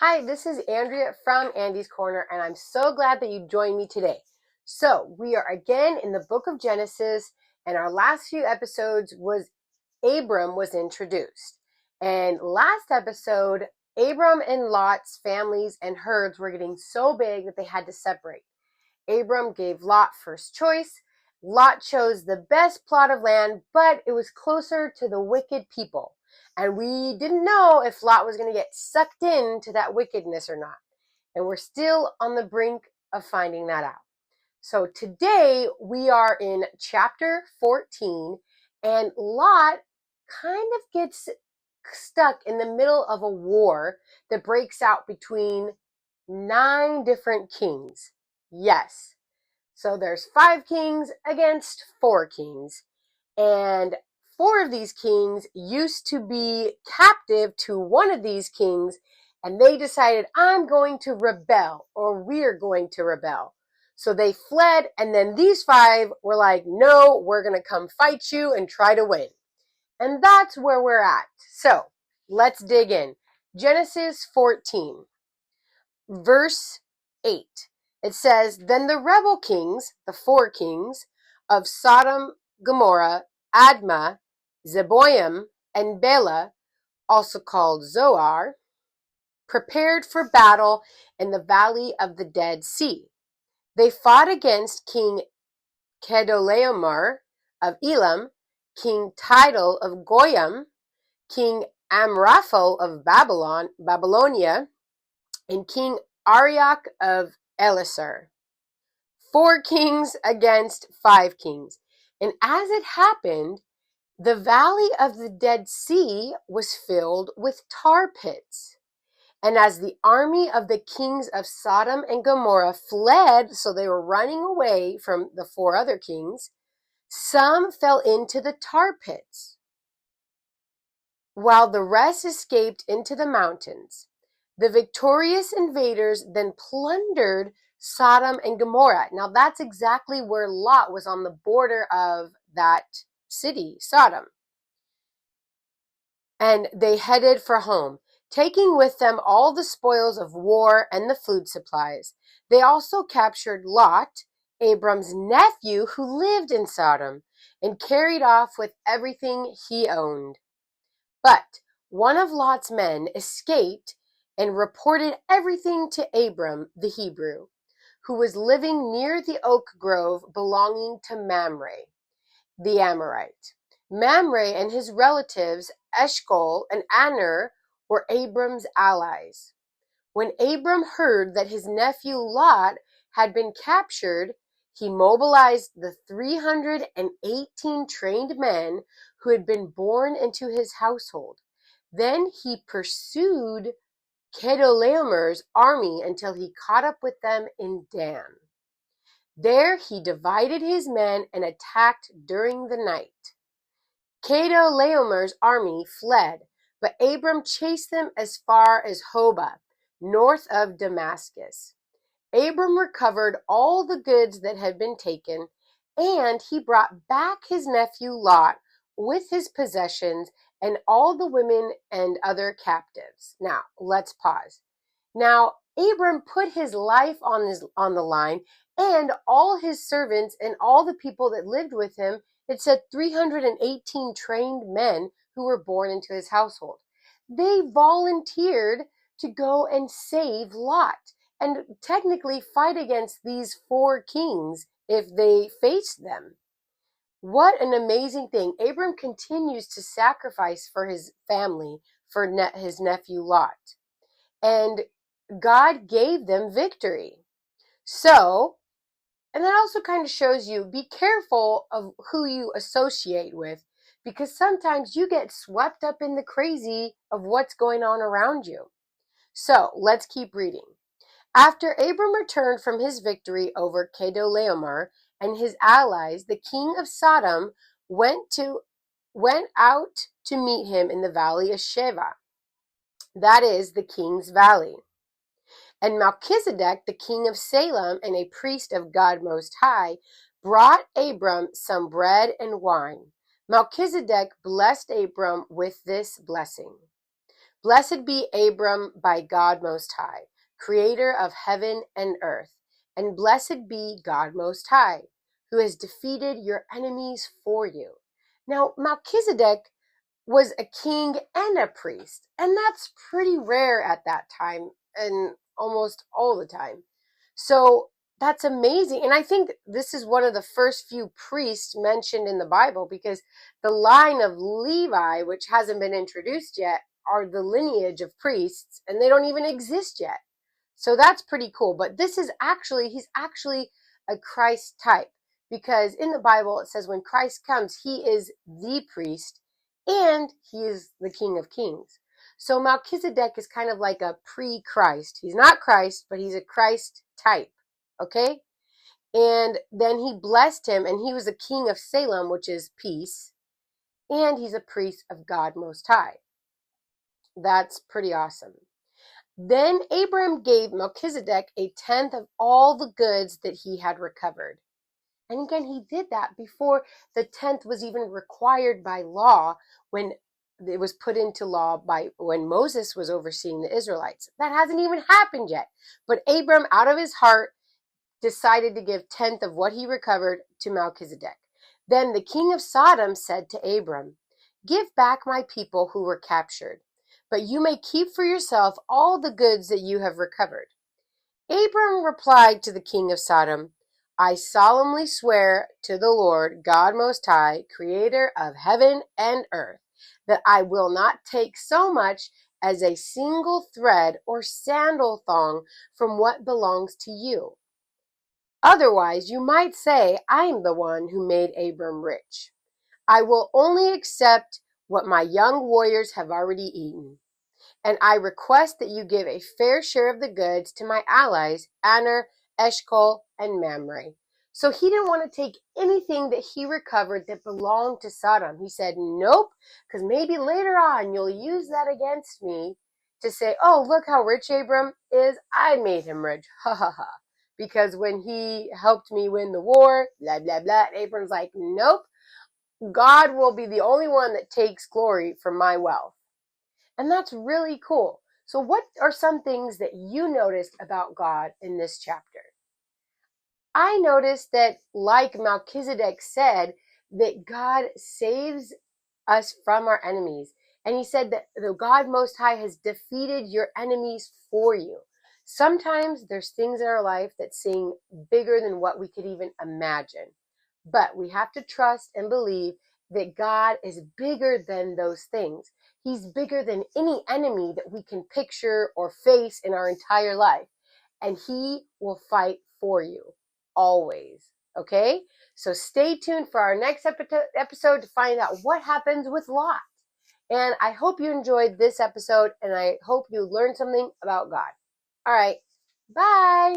Hi, this is Andrea from Andy's Corner, and I'm so glad that you joined me today. So, we are again in the book of Genesis, and our last few episodes was Abram was introduced. And last episode, Abram and Lot's families and herds were getting so big that they had to separate. Abram gave Lot first choice. Lot chose the best plot of land, but it was closer to the wicked people. And we didn't know if Lot was going to get sucked into that wickedness or not. And we're still on the brink of finding that out. So today we are in chapter 14, and Lot kind of gets stuck in the middle of a war that breaks out between 9 different kings. Yes. So there's 5 kings against 4 kings. And 4 of these kings used to be captive to one of these kings, and they decided, I'm going to rebel, or we're going to rebel. So they fled, and then these 5 were like, no, we're going to come fight you and try to win. And that's where we're at. So let's dig in. Genesis 14. Verse 8, it says, Then the rebel kings, the 4 kings, of Sodom, Gomorrah, Admah, Zeboim, and Bela, also called Zoar, prepared for battle in the valley of the Dead Sea. They fought against King Chedorlaomer of Elam, King Tidal of Goyim, King Amraphel of Babylonia, and King Arioch of Elasar. 4 kings against 5 kings. And as it happened, the valley of the Dead Sea was filled with tar pits. And as the army of the kings of Sodom and Gomorrah fled, so they were running away from the 4 other kings, some fell into the tar pits, while the rest escaped into the mountains. The victorious invaders then plundered Sodom and Gomorrah. Now that's exactly where Lot was, on the border of that city, Sodom. And they headed for home, taking with them all the spoils of war and the food supplies. They also captured Lot, Abram's nephew, who lived in Sodom, and carried off with everything he owned. But one of Lot's men escaped and reported everything to Abram the Hebrew, who was living near the oak grove belonging to Mamre, the Amorite. Mamre and his relatives Eshcol and Aner were Abram's allies. When Abram heard that his nephew Lot had been captured, he mobilized the 318 trained men who had been born into his household. Then he pursued Chedorlaomer's army until he caught up with them in Dan. There he divided his men and attacked during the night. Chedorlaomer's army fled, but Abram chased them as far as Hobah, north of Damascus. Abram recovered all the goods that had been taken, and he brought back his nephew Lot with his possessions and all the women and other captives. Now, let's pause. Now, Abram put his life on the line, and all his servants and all the people that lived with him. It said 318 trained men who were born into his household. They volunteered to go and save Lot and technically fight against these 4 kings if they faced them. What an amazing thing. Abram continues to sacrifice for his family, for his nephew Lot. And God gave them victory. So, and that also kind of shows you, be careful of who you associate with, because sometimes you get swept up in the crazy of what's going on around you. So, let's keep reading. After Abram returned from his victory over Chedorlaomer and his allies, the king of Sodom went out to meet him in the valley of Sheva. That is the king's valley. And Melchizedek, the king of Salem and a priest of God Most High, brought Abram some bread and wine. Melchizedek blessed Abram with this blessing. Blessed be Abram by God Most High, creator of heaven and earth. And blessed be God Most High, who has defeated your enemies for you. Now, Melchizedek was a king and a priest, and that's pretty rare at that time and almost all the time. So that's amazing. And I think this is one of the first few priests mentioned in the Bible, because the line of Levi, which hasn't been introduced yet, are the lineage of priests, and they don't even exist yet. So that's pretty cool. But he's actually a Christ type, because in the Bible it says when Christ comes, he is the priest and he is the King of Kings. So Melchizedek is kind of like a pre-Christ. He's not Christ, but he's a Christ type. Okay? And then he blessed him, and he was a king of Salem, which is peace, and he's a priest of God Most High. That's pretty awesome. Then Abram gave Melchizedek a tenth of all the goods that he had recovered. And again, he did that before the tenth was even required by law, when it was put into law by when Moses was overseeing the Israelites. That hasn't even happened yet. But Abram, out of his heart, decided to give tenth of what he recovered to Melchizedek. Then the king of Sodom said to Abram, "Give back my people who were captured, but you may keep for yourself all the goods that you have recovered." Abram replied to the king of Sodom, "I solemnly swear to the Lord God Most High, creator of heaven and earth, that I will not take so much as a single thread or sandal thong from what belongs to you. Otherwise, you might say I'm the one who made Abram rich. I will only accept what my young warriors have already eaten. And I request that you give a fair share of the goods to my allies, Aner, Eshcol, and Mamre." So he didn't want to take anything that he recovered that belonged to Sodom. He said, "Nope, because maybe later on you'll use that against me to say, oh, look how rich Abram is. I made him rich. Ha ha ha. Because when he helped me win the war, blah, blah, blah." And Abram's like, "Nope, God will be the only one that takes glory for my wealth." And that's really cool. So what are some things that you noticed about God in this chapter? I noticed that, like Melchizedek said, that God saves us from our enemies. And he said that the God Most High has defeated your enemies for you. Sometimes there's things in our life that seem bigger than what we could even imagine. But we have to trust and believe that God is bigger than those things. He's bigger than any enemy that we can picture or face in our entire life. And he will fight for you always. Okay? So stay tuned for our next episode to find out what happens with Lot. And I hope you enjoyed this episode, and I hope you learned something about God. All right. Bye.